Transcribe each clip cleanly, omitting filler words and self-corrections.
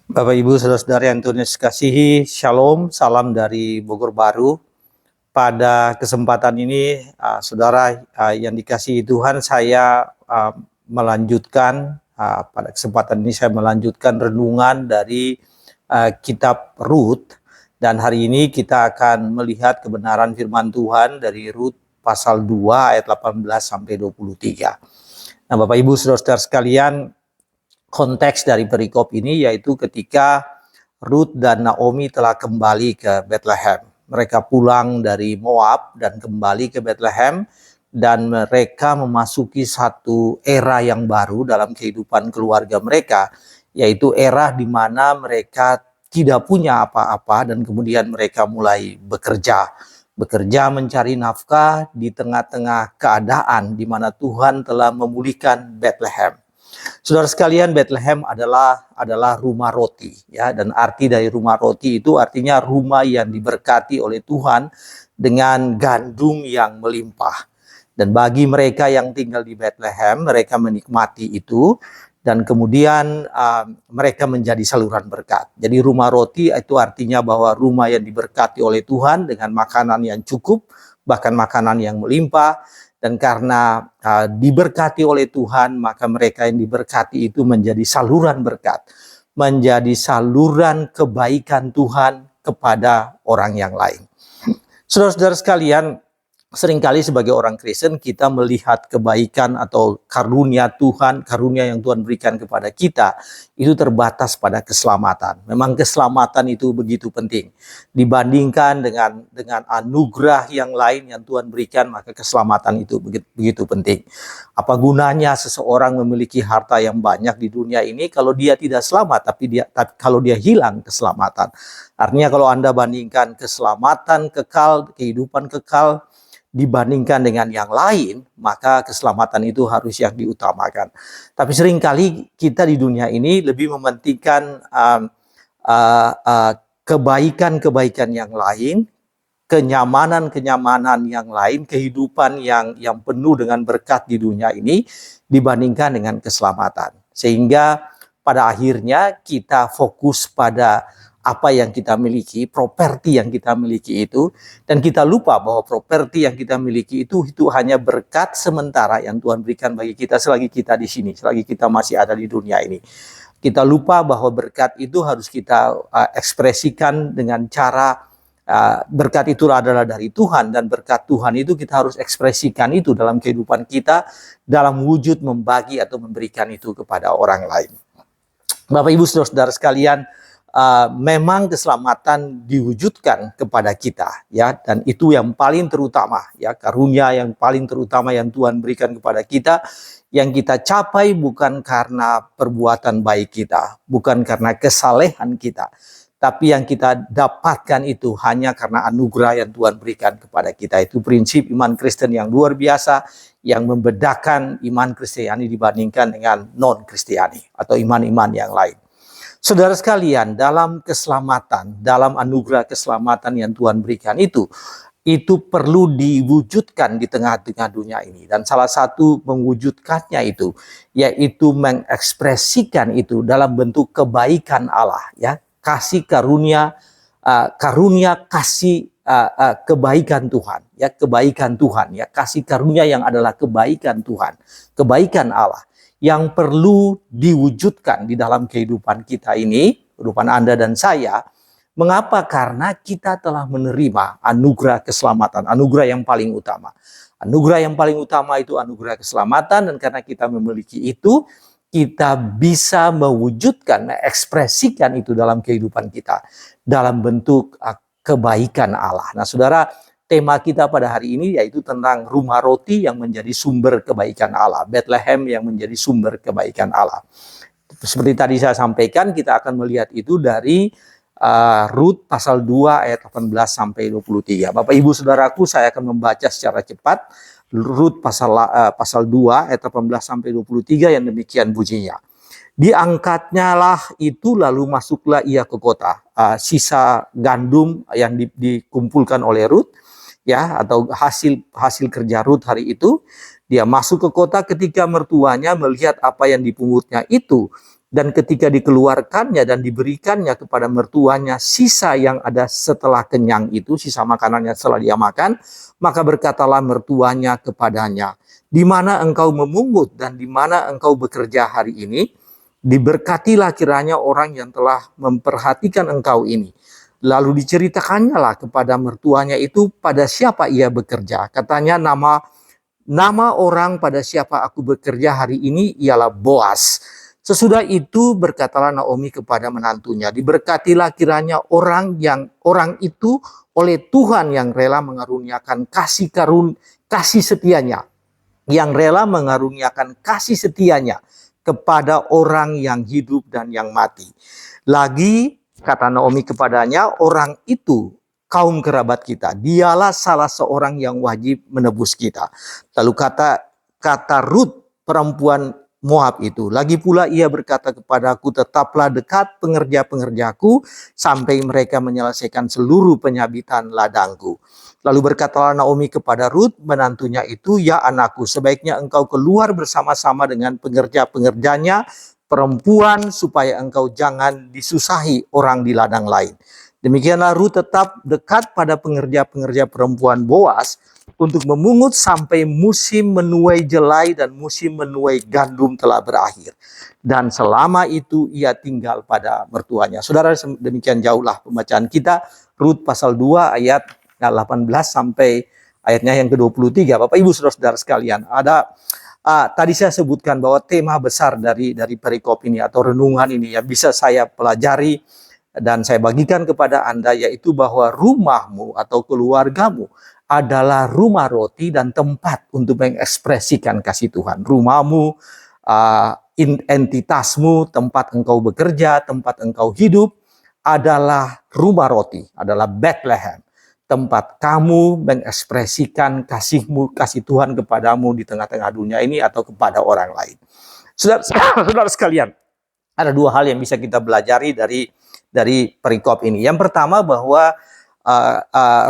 Bapak Ibu Saudara-saudara yang Tuhan Yesus kasihi, Shalom, salam dari Bogor Baru. Pada kesempatan ini, saudara yang dikasihi Tuhan, saya melanjutkan pada kesempatan ini saya melanjutkan renungan dari kitab Rut, dan hari ini kita akan melihat kebenaran firman Tuhan dari Rut pasal 2 ayat 18 sampai 23. Nah, Bapak Ibu Saudara-saudara sekalian, konteks dari perikop ini yaitu ketika Rut dan Naomi telah kembali ke Bethlehem. Mereka pulang dari Moab dan kembali ke Bethlehem, dan mereka memasuki satu era yang baru dalam kehidupan keluarga mereka, yaitu era di mana mereka tidak punya apa-apa dan kemudian mereka mulai bekerja mencari nafkah di tengah-tengah keadaan di mana Tuhan telah memulihkan Bethlehem. Saudara sekalian, Bethlehem adalah rumah roti, ya, dan arti dari rumah roti itu artinya rumah yang diberkati oleh Tuhan dengan gandum yang melimpah. Dan bagi mereka yang tinggal di Bethlehem, mereka menikmati itu dan kemudian mereka menjadi saluran berkat. Jadi rumah roti itu artinya bahwa rumah yang diberkati oleh Tuhan dengan makanan yang cukup, bahkan makanan yang melimpah. Dan karena diberkati oleh Tuhan, maka mereka yang diberkati itu menjadi saluran berkat, menjadi saluran kebaikan Tuhan kepada orang yang lain. Saudara-saudara sekalian, seringkali sebagai orang Kristen kita melihat kebaikan atau karunia Tuhan, karunia yang Tuhan berikan kepada kita itu terbatas pada keselamatan. Memang keselamatan itu begitu penting dibandingkan dengan anugerah yang lain yang Tuhan berikan, maka keselamatan itu begitu penting. Apa gunanya seseorang memiliki harta yang banyak di dunia ini kalau dia tidak selamat, tapi kalau dia hilang keselamatan. Artinya kalau Anda bandingkan keselamatan kekal, kehidupan kekal dibandingkan dengan yang lain, maka keselamatan itu harus yang diutamakan. Tapi seringkali kita di dunia ini lebih mementingkan kebaikan-kebaikan yang lain, kenyamanan-kenyamanan yang lain, kehidupan yang penuh dengan berkat di dunia ini dibandingkan dengan keselamatan. Sehingga pada akhirnya kita fokus pada apa yang kita miliki, properti yang kita miliki itu, dan kita lupa bahwa properti yang kita miliki itu hanya berkat sementara yang Tuhan berikan bagi kita selagi kita di sini, selagi kita masih ada di dunia ini. Kita lupa bahwa berkat itu harus kita ekspresikan dengan cara berkat itu adalah dari Tuhan, dan berkat Tuhan itu kita harus ekspresikan itu dalam kehidupan kita dalam wujud membagi atau memberikan itu kepada orang lain. Bapak Ibu Saudara-saudara sekalian, memang keselamatan diwujudkan kepada kita, ya, dan itu yang paling terutama, ya, karunia yang paling terutama yang Tuhan berikan kepada kita, yang kita capai bukan karena perbuatan baik kita, bukan karena kesalehan kita, tapi yang kita dapatkan itu hanya karena anugerah yang Tuhan berikan kepada kita. Itu prinsip iman Kristen yang luar biasa, yang membedakan iman Kristiani dibandingkan dengan non-Kristiani atau iman-iman yang lain. Saudara sekalian, dalam keselamatan, dalam anugerah keselamatan yang Tuhan berikan itu perlu diwujudkan di tengah-tengah dunia ini. Dan salah satu mewujudkannya itu, yaitu mengekspresikan itu dalam bentuk kebaikan Allah, ya, kasih karunia, kasih kebaikan Tuhan, ya, kebaikan Tuhan, ya, kasih karunia yang adalah kebaikan Tuhan, kebaikan Allah, yang perlu diwujudkan di dalam kehidupan kita ini, kehidupan Anda dan saya. Mengapa? Karena kita telah menerima anugerah keselamatan, anugerah yang paling utama. Anugerah yang paling utama itu anugerah keselamatan, dan karena kita memiliki itu, kita bisa mewujudkan, mengekspresikan itu dalam kehidupan kita, dalam bentuk kebaikan Allah. Nah, saudara, tema kita pada hari ini yaitu tentang rumah roti yang menjadi sumber kebaikan Allah. Bethlehem yang menjadi sumber kebaikan Allah. Seperti tadi saya sampaikan, kita akan melihat itu dari Rut pasal 2 ayat 18 sampai 23. Bapak Ibu Saudaraku, saya akan membaca secara cepat. Rut pasal 2 ayat 18 sampai 23 yang demikian bunyinya. Diangkatnya lah itu, lalu masuklah ia ke kota. Sisa gandum yang dikumpulkan oleh Rut, ya, atau hasil kerja Rut hari itu, dia masuk ke kota ketika mertuanya melihat apa yang dipungutnya itu, Dan ketika dikeluarkannya dan diberikannya kepada mertuanya, sisa yang ada setelah kenyang itu, sisa makanannya setelah dia makan, maka berkatalah mertuanya kepadanya, di mana engkau memungut dan di mana engkau bekerja hari ini, diberkatilah kiranya orang yang telah memperhatikan engkau ini. Lalu diceritakannya lah kepada mertuanya itu pada siapa ia bekerja. Katanya nama orang pada siapa aku bekerja hari ini ialah Boas. Sesudah itu berkatalah Naomi kepada menantunya, diberkatilah kiranya orang itu oleh Tuhan yang rela mengaruniakan kasih setianya, yang rela mengaruniakan kasih setianya kepada orang yang hidup dan yang mati. Lagi kata Naomi kepadanya, orang itu kaum kerabat kita, dialah salah seorang yang wajib menebus kita. Lalu kata Rut perempuan Moab itu, lagi pula ia berkata kepadaku, tetaplah dekat pengerja-pengerjaku sampai mereka menyelesaikan seluruh penyabitan ladangku. Lalu berkatalah Naomi kepada Rut menantunya itu, ya anakku, sebaiknya engkau keluar bersama-sama dengan pengerja-pengerjanya perempuan supaya engkau jangan disusahi orang di ladang lain. Demikianlah Rut tetap dekat pada pengerja-pengerja perempuan Boas untuk memungut sampai musim menuai jelai dan musim menuai gandum telah berakhir. Dan selama itu ia tinggal pada mertuanya. Saudara, demikian jauhlah pembacaan kita. Rut pasal 2 ayat 18 sampai ayatnya yang ke-23. Bapak Ibu Saudara-saudara sekalian, tadi saya sebutkan bahwa tema besar dari perikop ini atau renungan ini yang bisa saya pelajari dan saya bagikan kepada Anda, yaitu bahwa rumahmu atau keluargamu adalah rumah roti dan tempat untuk mengekspresikan kasih Tuhan. Rumahmu, entitasmu, tempat engkau bekerja, tempat engkau hidup adalah rumah roti, adalah Bethlehem. Tempat kamu mengekspresikan kasih Tuhan kepadamu di tengah-tengah dunia ini atau kepada orang lain. Saudara sekalian, ada dua hal yang bisa kita pelajari dari perikop ini. Yang pertama bahwa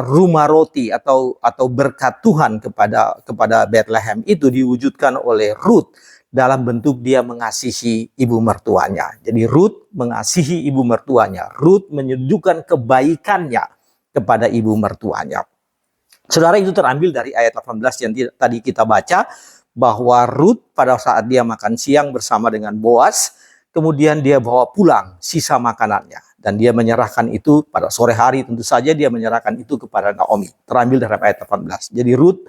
rumah roti atau berkat Tuhan kepada Bethlehem itu diwujudkan oleh Rut dalam bentuk dia mengasihi ibu mertuanya. Jadi Rut mengasihi ibu mertuanya. Rut menunjukkan kebaikannya kepada ibu mertuanya. Saudara, itu terambil dari ayat 18 yang tadi kita baca, bahwa Rut pada saat dia makan siang bersama dengan Boas, kemudian dia bawa pulang sisa makanannya. Dan dia menyerahkan itu pada sore hari, tentu saja dia menyerahkan itu kepada Naomi. Terambil dari ayat 18. Jadi Rut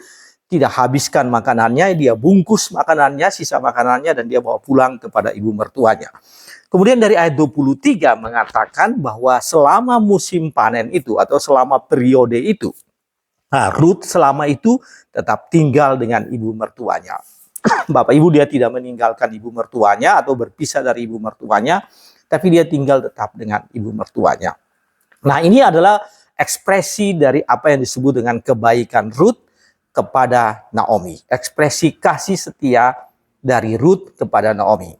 tidak habiskan makanannya, dia bungkus makanannya, sisa makanannya, dan dia bawa pulang kepada ibu mertuanya. Kemudian dari ayat 23 mengatakan bahwa selama musim panen itu atau selama periode itu, Rut selama itu tetap tinggal dengan ibu mertuanya. Bapak Ibu, dia tidak meninggalkan ibu mertuanya atau berpisah dari ibu mertuanya, tapi dia tinggal tetap dengan ibu mertuanya. Nah, ini adalah ekspresi dari apa yang disebut dengan kebaikan Rut kepada Naomi. Ekspresi kasih setia dari Rut kepada Naomi.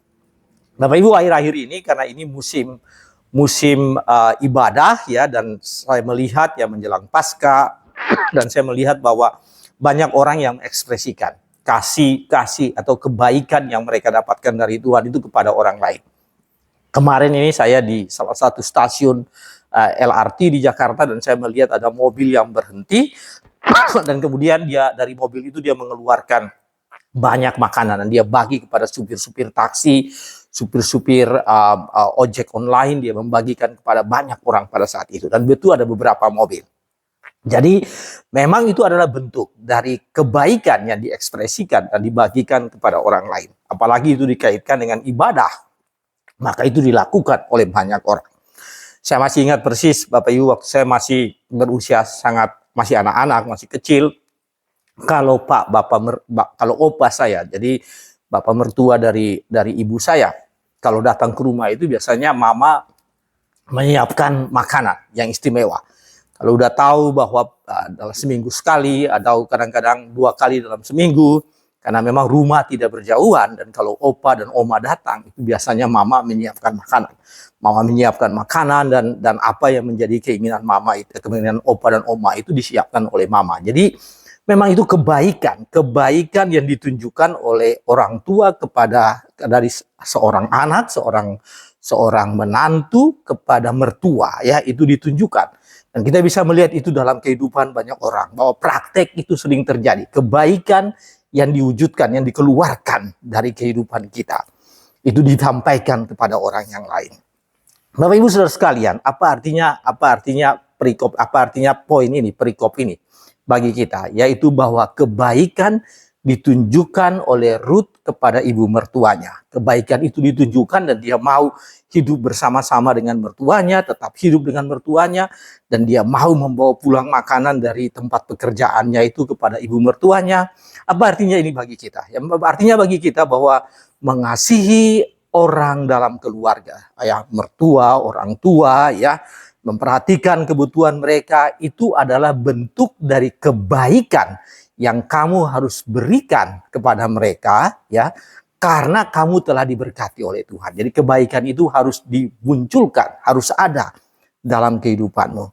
Bapak Ibu, akhir-akhir ini karena ini musim ibadah ya, dan saya melihat ya menjelang Paskah, dan saya melihat bahwa banyak orang yang mengekspresikan kasih atau kebaikan yang mereka dapatkan dari Tuhan itu kepada orang lain. Kemarin ini saya di salah satu stasiun LRT di Jakarta dan saya melihat ada mobil yang berhenti dan kemudian dia dari mobil itu dia mengeluarkan banyak makanan dan dia bagi kepada supir-supir taksi, supir-supir ojek online, dia membagikan kepada banyak orang pada saat itu, dan betul ada beberapa mobil. Jadi memang itu adalah bentuk dari kebaikan yang diekspresikan dan dibagikan kepada orang lain. Apalagi itu dikaitkan dengan ibadah, maka itu dilakukan oleh banyak orang. Saya masih ingat persis Bapak Ibu, waktu saya masih berusia masih anak-anak, masih kecil, kalau kalau opa saya, jadi bapak mertua dari ibu saya, kalau datang ke rumah itu biasanya mama menyiapkan makanan yang istimewa. Kalau udah tahu bahwa dalam seminggu sekali atau kadang-kadang 2 kali dalam seminggu, karena memang rumah tidak berjauhan, dan kalau opa dan oma datang itu biasanya mama menyiapkan makanan. Mama menyiapkan makanan dan apa yang menjadi keinginan mama itu, keinginan opa dan oma itu disiapkan oleh mama. Jadi Memang itu kebaikan yang ditunjukkan oleh orang tua kepada dari seorang anak, seorang menantu kepada mertua, ya, itu ditunjukkan. Dan kita bisa melihat itu dalam kehidupan banyak orang, bahwa praktek itu sering terjadi. Kebaikan yang diwujudkan, yang dikeluarkan dari kehidupan kita, itu disampaikan kepada orang yang lain. Bapak Ibu Saudara sekalian, apa artinya poin ini, perikop ini bagi kita, yaitu bahwa kebaikan ditunjukkan oleh Ruth kepada ibu mertuanya. Kebaikan itu ditunjukkan dan dia mau hidup bersama-sama dengan mertuanya, tetap hidup dengan mertuanya, dan dia mau membawa pulang makanan dari tempat pekerjaannya itu kepada ibu mertuanya. Apa artinya ini bagi kita? Ya, artinya bagi kita bahwa mengasihi orang dalam keluarga, ya, mertua, orang tua, ya, memperhatikan kebutuhan mereka, itu adalah bentuk dari kebaikan yang kamu harus berikan kepada mereka, ya, karena kamu telah diberkati oleh Tuhan. Jadi kebaikan itu harus dimunculkan, harus ada dalam kehidupanmu.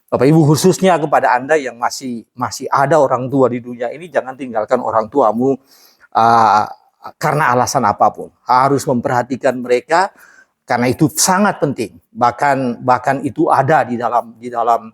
Bapak Ibu, khususnya kepada Anda yang masih ada orang tua di dunia ini, jangan tinggalkan orang tuamu karena alasan apapun. Harus memperhatikan mereka, karena itu sangat penting. Bahkan itu ada di dalam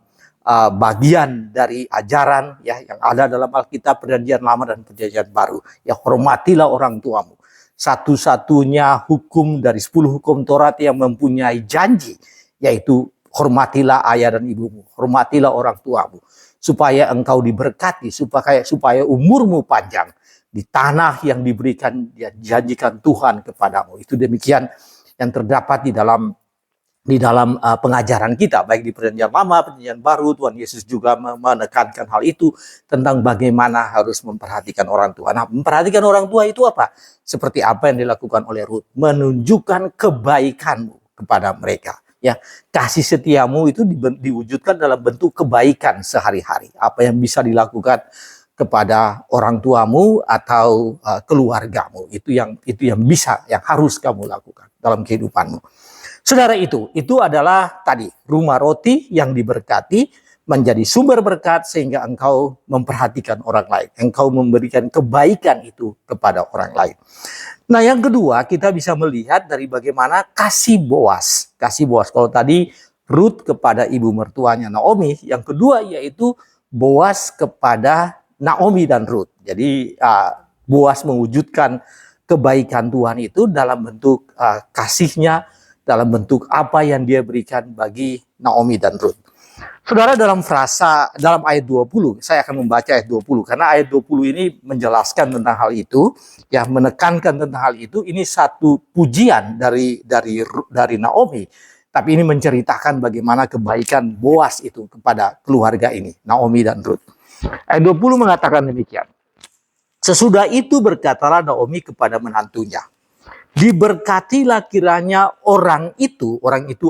bagian dari ajaran, ya, yang ada dalam Alkitab Perjanjian Lama dan Perjanjian Baru. Ya, hormatilah orang tuamu. Satu-satunya hukum dari 10 hukum Taurat yang mempunyai janji, yaitu hormatilah ayah dan ibumu, hormatilah orang tuamu, supaya engkau diberkati, supaya umurmu panjang di tanah yang diberikan, dia janjikan Tuhan kepadamu. Itu demikian yang terdapat di dalam pengajaran kita, baik di Perjanjian Lama, Perjanjian Baru. Tuhan Yesus juga menekankan hal itu tentang bagaimana harus memperhatikan orang tua. Nah, memperhatikan orang tua itu apa? Seperti apa yang dilakukan oleh Ruth, menunjukkan kebaikanmu kepada mereka. Ya, kasih setiamu itu diwujudkan dalam bentuk kebaikan sehari-hari. Apa yang bisa dilakukan kepada orang tuamu atau keluargamu, itu yang bisa, yang harus kamu lakukan dalam kehidupanmu. Saudara, itu adalah tadi rumah roti yang diberkati menjadi sumber berkat sehingga engkau memperhatikan orang lain, engkau memberikan kebaikan itu kepada orang lain. Nah, yang kedua, kita bisa melihat dari bagaimana kasih Boas. Kalau tadi Ruth kepada ibu mertuanya Naomi, yang kedua yaitu Boas kepada Naomi dan Ruth. Jadi Boas mewujudkan kebaikan Tuhan itu dalam bentuk kasihnya, dalam bentuk apa yang dia berikan bagi Naomi dan Ruth. Saudara, dalam ayat 20, saya akan membaca ayat 20, karena ayat 20 ini menjelaskan tentang hal itu, ya, menekankan tentang hal itu. Ini satu pujian dari Naomi, tapi ini menceritakan bagaimana kebaikan Boas itu kepada keluarga ini, Naomi dan Ruth. Ayat 20 mengatakan demikian. Sesudah itu berkatalah Naomi kepada menantunya, diberkatilah kiranya orang itu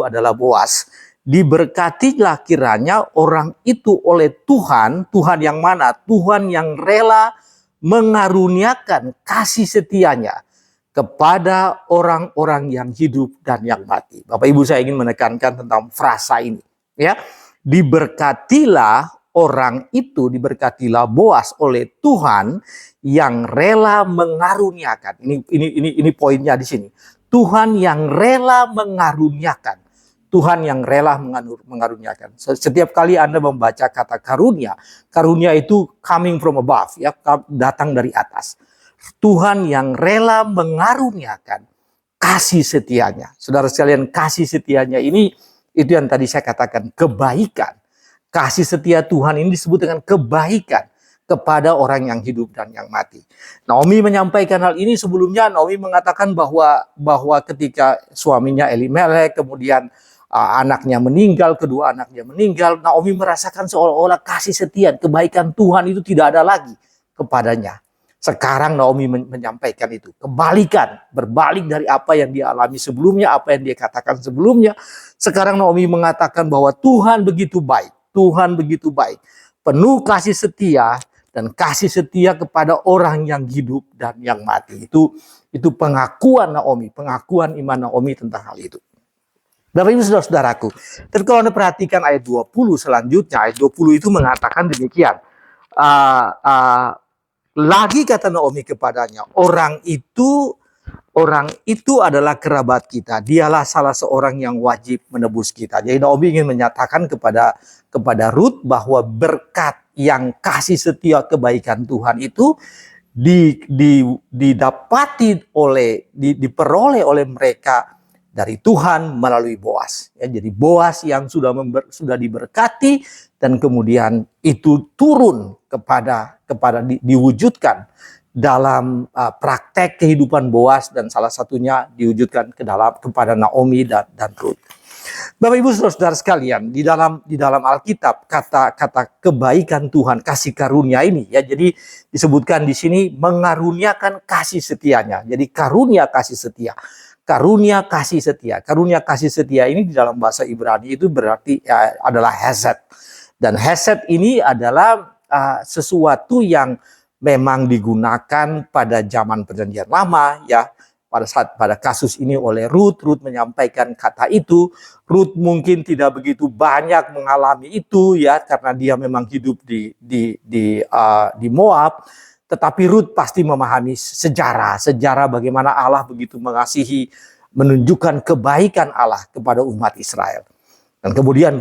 adalah Boas, diberkatilah kiranya orang itu oleh Tuhan. Tuhan yang mana? Tuhan yang rela mengaruniakan kasih setianya kepada orang-orang yang hidup dan yang mati. Bapak Ibu, saya ingin menekankan tentang frasa ini, ya. Diberkatilah orang itu, diberkatilah Boas oleh Tuhan yang rela mengaruniakan. Ini poinnya di sini. Tuhan yang rela mengaruniakan. Tuhan yang rela mengaruniakan. Setiap kali Anda membaca kata karunia, karunia itu coming from above, ya, datang dari atas. Tuhan yang rela mengaruniakan kasih setianya. Saudara sekalian, kasih setianya ini, itu yang tadi saya katakan, kebaikan. Kasih setia Tuhan ini disebut dengan kebaikan kepada orang yang hidup dan yang mati. Naomi menyampaikan hal ini sebelumnya. Naomi mengatakan bahwa ketika suaminya Elimelek, kemudian anaknya meninggal, kedua anaknya meninggal, Naomi merasakan seolah-olah kasih setia, kebaikan Tuhan itu tidak ada lagi kepadanya. Sekarang Naomi menyampaikan itu, berbalik dari apa yang dia alami sebelumnya, apa yang dia katakan sebelumnya. Sekarang Naomi mengatakan bahwa Tuhan begitu baik, penuh kasih setia, dan kasih setia kepada orang yang hidup dan yang mati. Itu pengakuan Naomi, pengakuan iman Naomi tentang hal itu. Bapak Ibu saudara-saudaraku, tapi kalau Anda perhatikan ayat 20 selanjutnya, ayat 20 itu mengatakan demikian. Lagi kata Naomi kepadanya, orang itu adalah kerabat kita. Dialah salah seorang yang wajib menebus kita. Jadi Naomi ingin menyatakan kepada Ruth bahwa berkat yang kasih setia kebaikan Tuhan itu diperoleh oleh mereka dari Tuhan melalui Boas. Ya, jadi Boas yang sudah diberkati dan kemudian itu turun diwujudkan dalam praktek kehidupan Boas, dan salah satunya diwujudkan kepada Naomi dan Ruth. Bapak Ibu Saudara sekalian, di dalam Alkitab kata kebaikan Tuhan, kasih karunia ini ya, jadi disebutkan di sini mengaruniakan kasih setianya. Jadi karunia kasih setia. Karunia kasih setia. Karunia kasih setia ini di dalam bahasa Ibrani itu berarti adalah hesed. Dan hesed ini adalah sesuatu yang memang digunakan pada zaman Perjanjian Lama ya. Pada kasus ini oleh Ruth menyampaikan kata itu. Ruth mungkin tidak begitu banyak mengalami itu ya, karena dia memang hidup di Moab. Tetapi Ruth pasti memahami sejarah bagaimana Allah begitu mengasihi, menunjukkan kebaikan Allah kepada umat Israel. Dan kemudian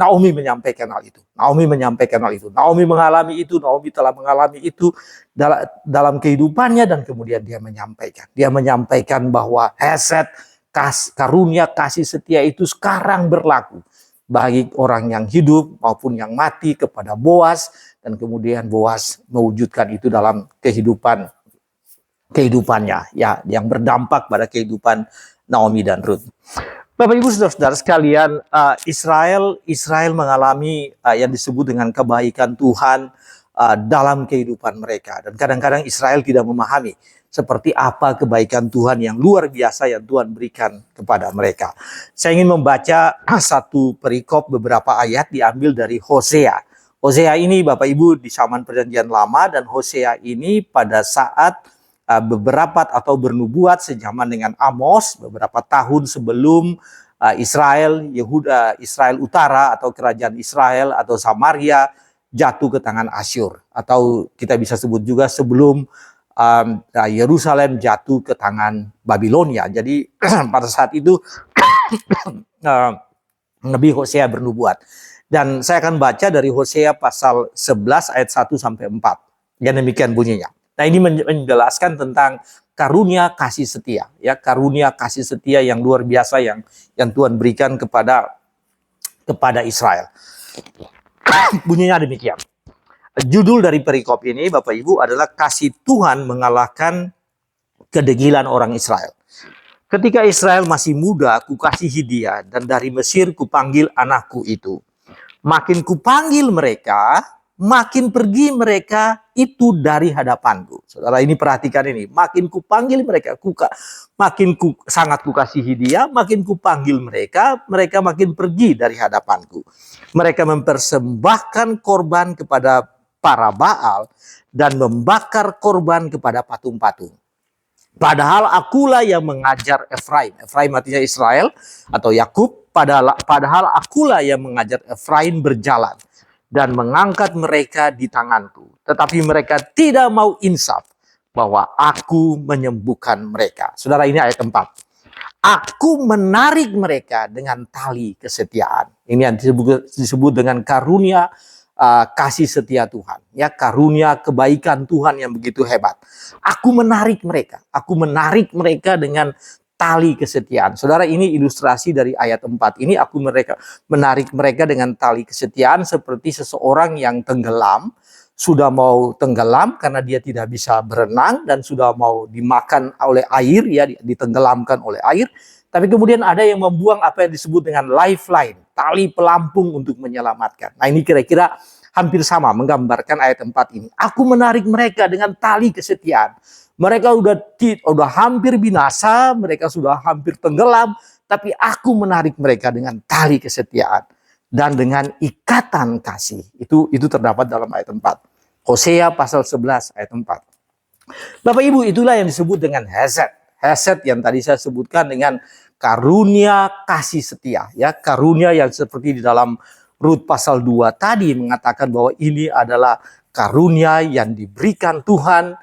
Naomi menyampaikan hal itu. Naomi mengalami itu, Naomi telah mengalami itu dalam kehidupannya, dan kemudian dia menyampaikan bahwa hesed, karunia kasih setia itu sekarang berlaku bagi orang yang hidup maupun yang mati kepada Boas, dan kemudian Boas mewujudkan itu dalam kehidupannya ya, yang berdampak pada kehidupan Naomi dan Ruth. Bapak Ibu Saudara sekalian, Israel mengalami yang disebut dengan kebaikan Tuhan dalam kehidupan mereka, dan kadang-kadang Israel tidak memahami seperti apa kebaikan Tuhan yang luar biasa yang Tuhan berikan kepada mereka. Saya ingin membaca satu perikop, beberapa ayat diambil dari Hosea. Hosea ini Bapak Ibu di zaman Perjanjian Lama, dan Hosea ini pada saat beberapa atau bernubuat sejaman dengan Amos, beberapa tahun sebelum Israel Utara atau kerajaan Israel atau Samaria jatuh ke tangan Asyur, atau kita bisa sebut juga sebelum Yerusalem jatuh ke tangan Babilonia. Jadi pada saat itu Nabi Hosea bernubuat. Dan saya akan baca dari Hosea pasal 11 ayat 1 sampai 4. Dan demikian bunyinya. Nah, ini menjelaskan tentang karunia kasih setia, ya, karunia kasih setia yang luar biasa yang Tuhan berikan kepada Israel. Bunyinya demikian. Judul dari perikop ini Bapak Ibu adalah kasih Tuhan mengalahkan kedegilan orang Israel. Ketika Israel masih muda, kukasihi dia, dan dari Mesir kupanggil anakku itu. Makin kupanggil mereka, makin pergi mereka itu dari hadapanku. Saudara, ini perhatikan ini. Makin kupanggil mereka, sangat kukasihi dia, makin kupanggil mereka, mereka makin pergi dari hadapanku. Mereka mempersembahkan korban kepada para Baal dan membakar korban kepada patung-patung. Padahal akulah yang mengajar Efraim. Efraim artinya Israel atau Yakub. Padahal akulah yang mengajar Efraim berjalan dan mengangkat mereka di tanganku. Tetapi mereka tidak mau insaf bahwa aku menyembuhkan mereka. Saudara, ini ayat 4. Aku menarik mereka dengan tali kesetiaan. Ini yang disebut dengan karunia kasih setia Tuhan. Ya, karunia kebaikan Tuhan yang begitu hebat. Aku menarik mereka dengan tali kesetiaan. Saudara, ini ilustrasi dari ayat 4 ini. Aku menarik mereka dengan tali kesetiaan seperti seseorang yang tenggelam, sudah mau tenggelam karena dia tidak bisa berenang dan sudah mau dimakan oleh air, ya, ditenggelamkan oleh air. Tapi kemudian ada yang membuang apa yang disebut dengan lifeline, tali pelampung untuk menyelamatkan. Nah, ini kira-kira hampir sama menggambarkan ayat 4 ini. Aku menarik mereka dengan tali kesetiaan. Mereka udah hampir binasa, mereka sudah hampir tenggelam, tapi aku menarik mereka dengan tali kesetiaan dan dengan ikatan kasih. Itu terdapat dalam ayat 4. Hosea pasal 11 ayat 4. Bapak Ibu, itulah yang disebut dengan hesed. Hesed yang tadi saya sebutkan dengan karunia kasih setia, ya, karunia yang seperti di dalam Rut pasal 2 tadi mengatakan bahwa ini adalah karunia yang diberikan Tuhan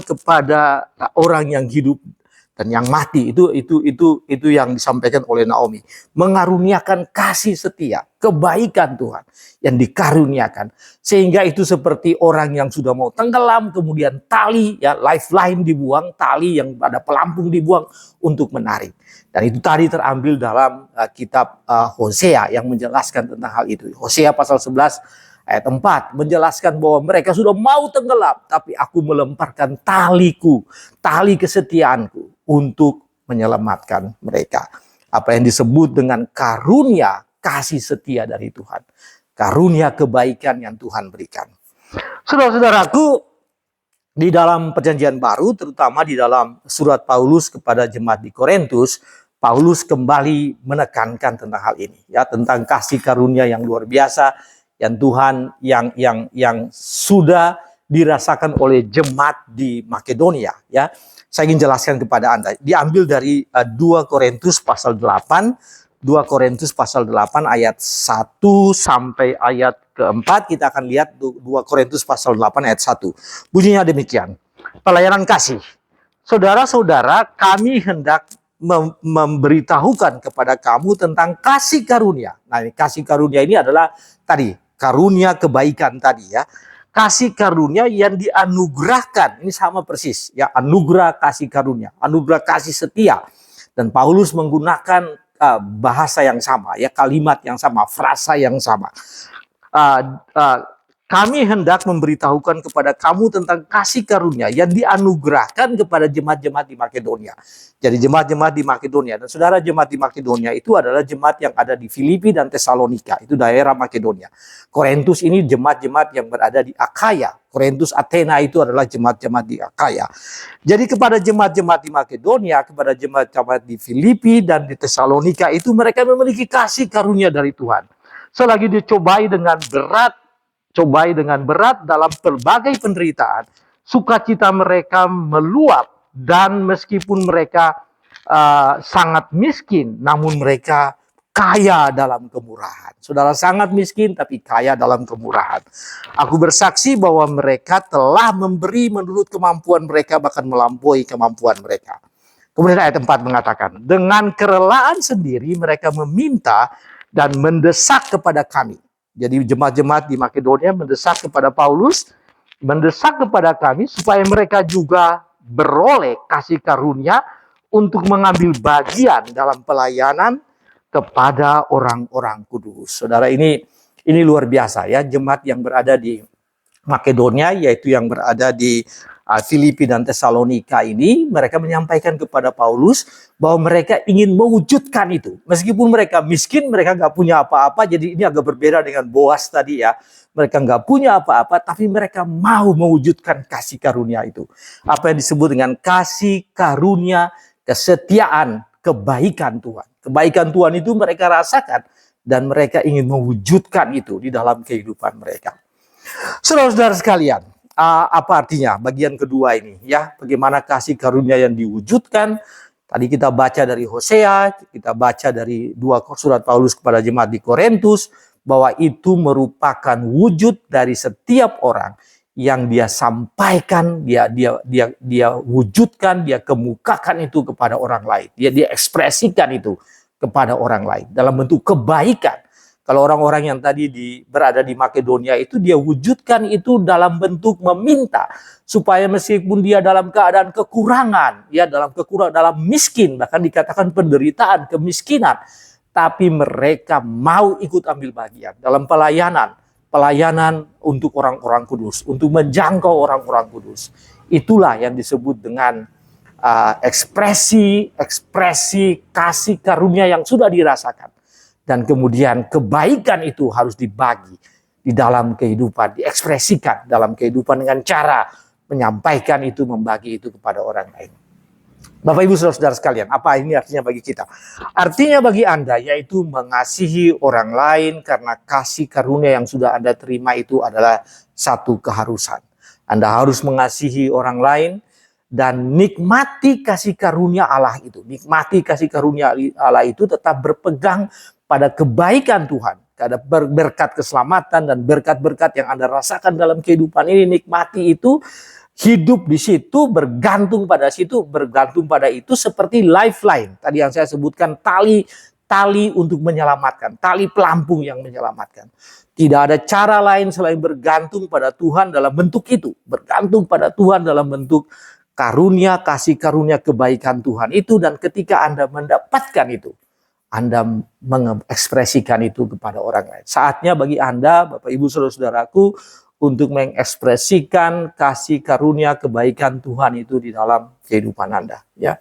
kepada orang yang hidup dan yang mati. Itu yang disampaikan oleh Naomi. Mengaruniakan kasih setia, kebaikan Tuhan yang dikaruniakan. Sehingga itu seperti orang yang sudah mau tenggelam, kemudian tali, ya, lifeline dibuang, tali yang ada pelampung dibuang untuk menarik. Dan itu tadi terambil dalam kitab Hosea yang menjelaskan tentang hal itu. Hosea pasal 11 ayat 4 menjelaskan bahwa mereka sudah mau tenggelam, tapi aku melemparkan taliku, tali kesetiaanku untuk menyelamatkan mereka. Apa yang disebut dengan karunia kasih setia dari Tuhan. Karunia kebaikan yang Tuhan berikan. Saudara-saudaraku, di dalam perjanjian baru, terutama di dalam surat Paulus kepada jemaat di Korintus, Paulus kembali menekankan tentang hal ini, ya, tentang kasih karunia yang luar biasa yang Tuhan yang sudah dirasakan oleh jemaat di Makedonia, ya. Saya ingin jelaskan kepada Anda. Diambil dari 2 Korintus pasal 8, 2 Korintus pasal 8 ayat 1 sampai ayat keempat. Kita akan lihat 2 Korintus pasal 8 ayat 1. Bunyinya demikian. Pelayanan kasih. Saudara-saudara, kami hendak memberitahukan kepada kamu tentang kasih karunia. Nah, kasih karunia ini adalah tadi karunia kebaikan tadi, ya. Kasih karunia yang dianugerahkan. Ini sama persis, ya, anugerah kasih karunia, anugerah kasih setia. Dan Paulus menggunakan bahasa yang sama, ya, kalimat yang sama, frasa yang sama. Kami hendak memberitahukan kepada kamu tentang kasih karunia yang dianugerahkan kepada jemaat-jemaat di Makedonia. Jadi jemaat-jemaat di Makedonia, dan saudara, jemaat di Makedonia itu adalah jemaat yang ada di Filipi dan Tesalonika, itu daerah Makedonia. Korintus ini jemaat-jemaat yang berada di Akaya. Korintus, Athena itu adalah jemaat-jemaat di Akaya. Jadi kepada jemaat-jemaat di Makedonia, kepada jemaat-jemaat di Filipi dan di Tesalonika itu mereka memiliki kasih karunia dari Tuhan. Selagi dicobai dengan berat dalam berbagai penderitaan, sukacita mereka meluap, dan meskipun mereka sangat miskin, namun mereka kaya dalam kemurahan. Saudara, sangat miskin tapi kaya dalam kemurahan. Aku bersaksi bahwa mereka telah memberi menurut kemampuan mereka, bahkan melampaui kemampuan mereka. Kemudian ayat 4 mengatakan, dengan kerelaan sendiri mereka meminta dan mendesak kepada kami. Jadi jemaat-jemaat di Makedonia mendesak kepada Paulus, mendesak kepada kami supaya mereka juga beroleh kasih karunia untuk mengambil bagian dalam pelayanan kepada orang-orang kudus. Saudara, ini luar biasa, ya, jemaat yang berada di Makedonia, yaitu yang berada di Filipi dan Tesalonika ini, mereka menyampaikan kepada Paulus bahwa mereka ingin mewujudkan itu. Meskipun mereka miskin, mereka nggak punya apa-apa. Jadi ini agak berbeda dengan Boas tadi, ya. Mereka nggak punya apa-apa, tapi mereka mau mewujudkan kasih karunia itu. Apa yang disebut dengan kasih karunia, kesetiaan, kebaikan Tuhan. Kebaikan Tuhan itu mereka rasakan dan mereka ingin mewujudkan itu di dalam kehidupan mereka. Saudara-saudara sekalian, apa artinya bagian kedua ini, ya? Bagaimana kasih karunia yang diwujudkan? Tadi kita baca dari Hosea, kita baca dari 2 surat Paulus kepada jemaat di Korintus, bahwa itu merupakan wujud dari setiap orang yang dia sampaikan, dia wujudkan, dia kemukakan itu kepada orang lain. Dia ekspresikan itu kepada orang lain dalam bentuk kebaikan. Kalau orang-orang yang tadi berada di Makedonia itu, dia wujudkan itu dalam bentuk meminta supaya meskipun dia dalam keadaan kekurangan, ya, dalam miskin, bahkan dikatakan penderitaan, kemiskinan, tapi mereka mau ikut ambil bagian dalam pelayanan untuk orang-orang kudus, untuk menjangkau orang-orang kudus. Itulah yang disebut dengan ekspresi kasih karunia yang sudah dirasakan. Dan kemudian kebaikan itu harus dibagi di dalam kehidupan, diekspresikan dalam kehidupan dengan cara menyampaikan itu, membagi itu kepada orang lain. Bapak, Ibu, Saudara-saudara sekalian, apa ini artinya bagi kita? Artinya bagi Anda yaitu mengasihi orang lain karena kasih karunia yang sudah Anda terima itu adalah satu keharusan. Anda harus mengasihi orang lain dan nikmati kasih karunia Allah itu. Nikmati kasih karunia Allah itu tetap berpegang pada kebaikan Tuhan, pada berkat keselamatan dan berkat-berkat yang Anda rasakan dalam kehidupan ini, nikmati itu, hidup di situ, bergantung pada situ, bergantung pada itu seperti lifeline. Tadi yang saya sebutkan, tali untuk menyelamatkan, tali pelampung yang menyelamatkan. Tidak ada cara lain selain bergantung pada Tuhan dalam bentuk itu, bergantung pada Tuhan dalam bentuk karunia, kasih karunia, kebaikan Tuhan itu. Dan ketika Anda mendapatkan itu, Anda mengekspresikan itu kepada orang lain. Saatnya bagi Anda, Bapak Ibu Saudara-saudaraku, untuk mengekspresikan kasih karunia kebaikan Tuhan itu di dalam kehidupan Anda, ya.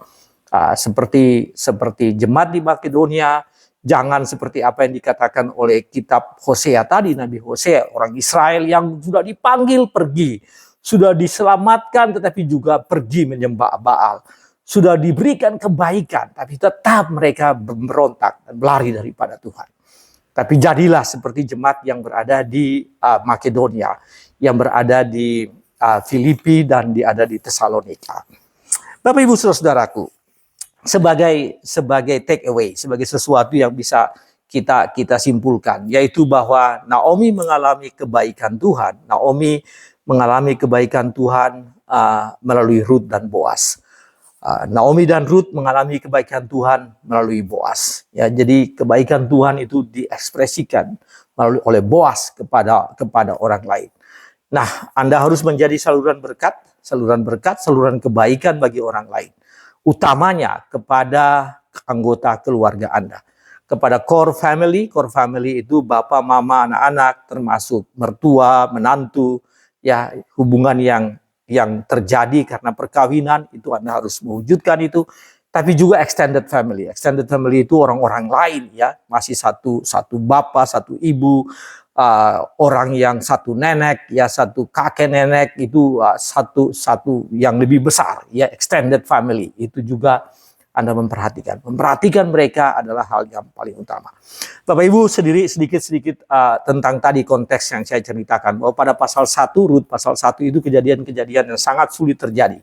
Seperti jemaat di Makedonia, jangan seperti apa yang dikatakan oleh kitab Hosea tadi, Nabi Hosea, orang Israel yang sudah dipanggil pergi, sudah diselamatkan tetapi juga pergi menyembah Baal, sudah diberikan kebaikan tapi tetap mereka memberontak dan berlari daripada Tuhan. Tapi jadilah seperti jemaat yang berada di Makedonia, yang berada di Filipi dan ada di Tesalonika. Bapak Ibu Saudaraku, sebagai take away, sebagai sesuatu yang bisa kita simpulkan, yaitu bahwa Naomi mengalami kebaikan Tuhan. Naomi mengalami kebaikan Tuhan melalui Rut dan Boaz. Naomi dan Rut mengalami kebaikan Tuhan melalui Boaz. Ya, jadi kebaikan Tuhan itu diekspresikan oleh Boaz kepada orang lain. Nah, Anda harus menjadi saluran berkat, saluran kebaikan bagi orang lain. Utamanya kepada anggota keluarga Anda. Kepada core family itu bapak, mama, anak-anak, termasuk mertua, menantu, ya, hubungan yang terjadi karena perkawinan, itu Anda harus mewujudkan itu. Tapi juga extended family itu orang-orang lain, ya, masih satu bapak, satu ibu, orang yang satu nenek, ya, satu kakek nenek, itu satu yang lebih besar, ya, extended family itu juga Anda memperhatikan mereka adalah hal yang paling utama. Bapak Ibu, sedikit tentang tadi konteks yang saya ceritakan, bahwa pada pasal 1, Rut pasal 1 itu kejadian-kejadian yang sangat sulit terjadi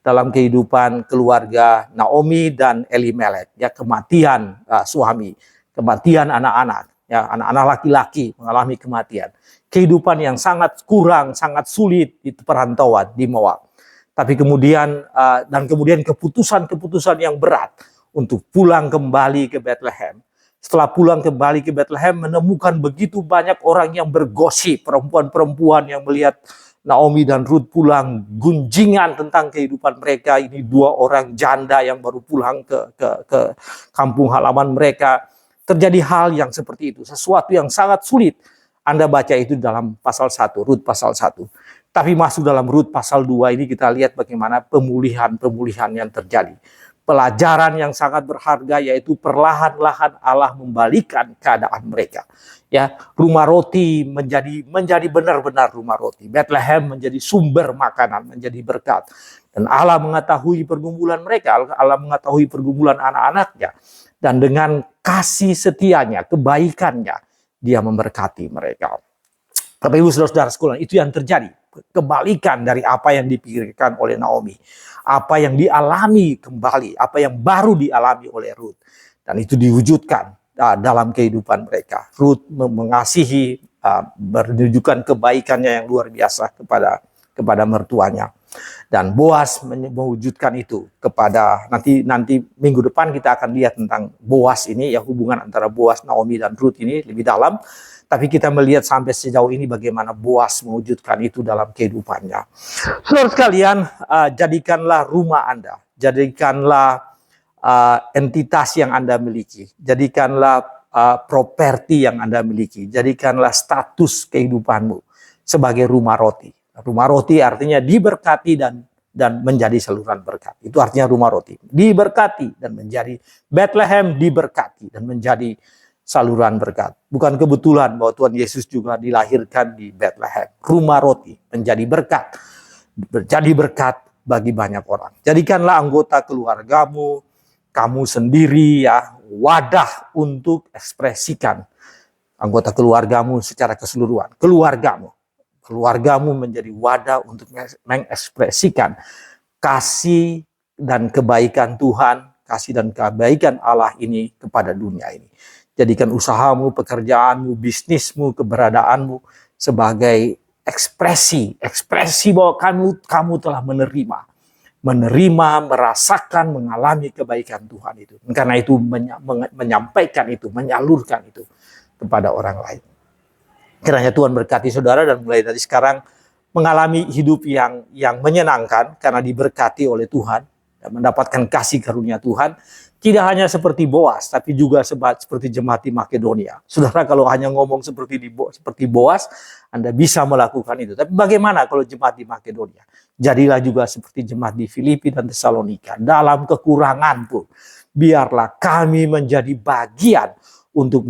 dalam kehidupan keluarga Naomi dan Elimelek, ya, kematian suami, kematian anak-anak, ya, anak-anak laki-laki mengalami kematian, kehidupan yang sangat kurang, sangat sulit di perantauan di Moab. Tapi kemudian keputusan yang berat untuk pulang kembali ke Bethlehem. Setelah pulang kembali ke Bethlehem, menemukan begitu banyak orang yang bergosip, perempuan-perempuan yang melihat Naomi dan Rut pulang, gunjingan tentang kehidupan mereka. Ini 2 orang janda yang baru pulang ke kampung halaman mereka. Terjadi hal yang seperti itu, sesuatu yang sangat sulit. Anda baca itu dalam pasal 1, Rut pasal 1. Tapi masuk dalam Rut pasal 2 ini kita lihat bagaimana pemulihan yang terjadi. Pelajaran yang sangat berharga, yaitu perlahan-lahan Allah membalikan keadaan mereka. Ya, rumah roti menjadi benar-benar rumah roti. Bethlehem menjadi sumber makanan, menjadi berkat. Dan Allah mengetahui pergumulan mereka, Allah mengetahui pergumulan anak-anaknya. Dan dengan kasih setianya, kebaikannya, Dia memberkati mereka. Bapak Ibu Saudara-saudara sekalian, itu yang terjadi. Kebalikan dari apa yang dipikirkan oleh Naomi, apa yang dialami kembali, apa yang baru dialami oleh Rut, dan itu diwujudkan dalam kehidupan mereka. Rut mengasihi, menunjukkan kebaikannya yang luar biasa kepada mertuanya, dan Boaz mewujudkan itu kepada nanti minggu depan kita akan lihat tentang Boaz ini, ya, hubungan antara Boaz, Naomi dan Rut ini lebih dalam. Tapi kita melihat sampai sejauh ini bagaimana Boaz mewujudkan itu dalam kehidupannya. Saudara sekalian, jadikanlah rumah Anda, jadikanlah entitas yang Anda miliki, jadikanlah properti yang Anda miliki, jadikanlah status kehidupanmu sebagai rumah roti. Rumah roti artinya diberkati dan menjadi saluran berkat. Itu artinya rumah roti. Diberkati dan menjadi Bethlehem, diberkati dan menjadi saluran berkat. Bukan kebetulan bahwa Tuhan Yesus juga dilahirkan di Bethlehem. Rumah roti menjadi berkat. Menjadi berkat bagi banyak orang. Jadikanlah anggota keluargamu, kamu sendiri, ya, wadah untuk ekspresikan anggota keluargamu secara keseluruhan. Keluargamu menjadi wadah untuk mengekspresikan kasih dan kebaikan Tuhan, kasih dan kebaikan Allah ini kepada dunia ini. Jadikan usahamu, pekerjaanmu, bisnismu, keberadaanmu sebagai ekspresi bahwa kamu telah menerima, merasakan, mengalami kebaikan Tuhan itu. Karena itu menyampaikan itu, menyalurkan itu kepada orang lain. Kiranya Tuhan berkati saudara dan mulai dari sekarang mengalami hidup yang menyenangkan karena diberkati oleh Tuhan dan mendapatkan kasih karunia Tuhan. Tidak hanya seperti Boas, tapi juga seperti jemaat di Makedonia. Saudara, kalau hanya ngomong seperti Boas, Anda bisa melakukan itu. Tapi bagaimana kalau jemaat di Makedonia? Jadilah juga seperti jemaat di Filipi dan Tesalonika. Dalam kekurangan pun, biarlah kami menjadi bagian untuk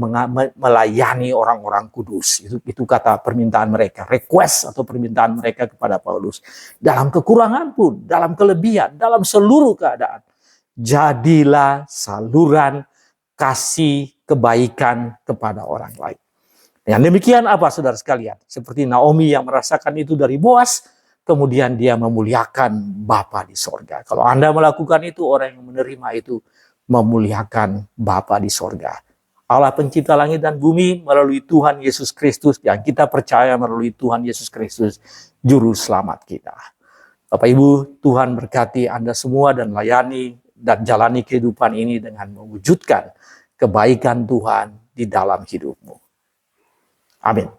melayani orang-orang kudus. Itu kata permintaan mereka, request atau permintaan mereka kepada Paulus. Dalam kekurangan pun, dalam kelebihan, dalam seluruh keadaan, jadilah saluran kasih kebaikan kepada orang lain. Dengan demikian apa saudara sekalian? Seperti Naomi yang merasakan itu dari Boas, kemudian dia memuliakan Bapa di sorga. Kalau Anda melakukan itu, orang yang menerima itu memuliakan Bapa di sorga. Allah pencipta langit dan bumi melalui Tuhan Yesus Kristus, yang kita percaya melalui Tuhan Yesus Kristus, Juru Selamat kita. Bapak Ibu, Tuhan berkati Anda semua dan layani dan jalani kehidupan ini dengan mewujudkan kebaikan Tuhan di dalam hidupmu. Amin.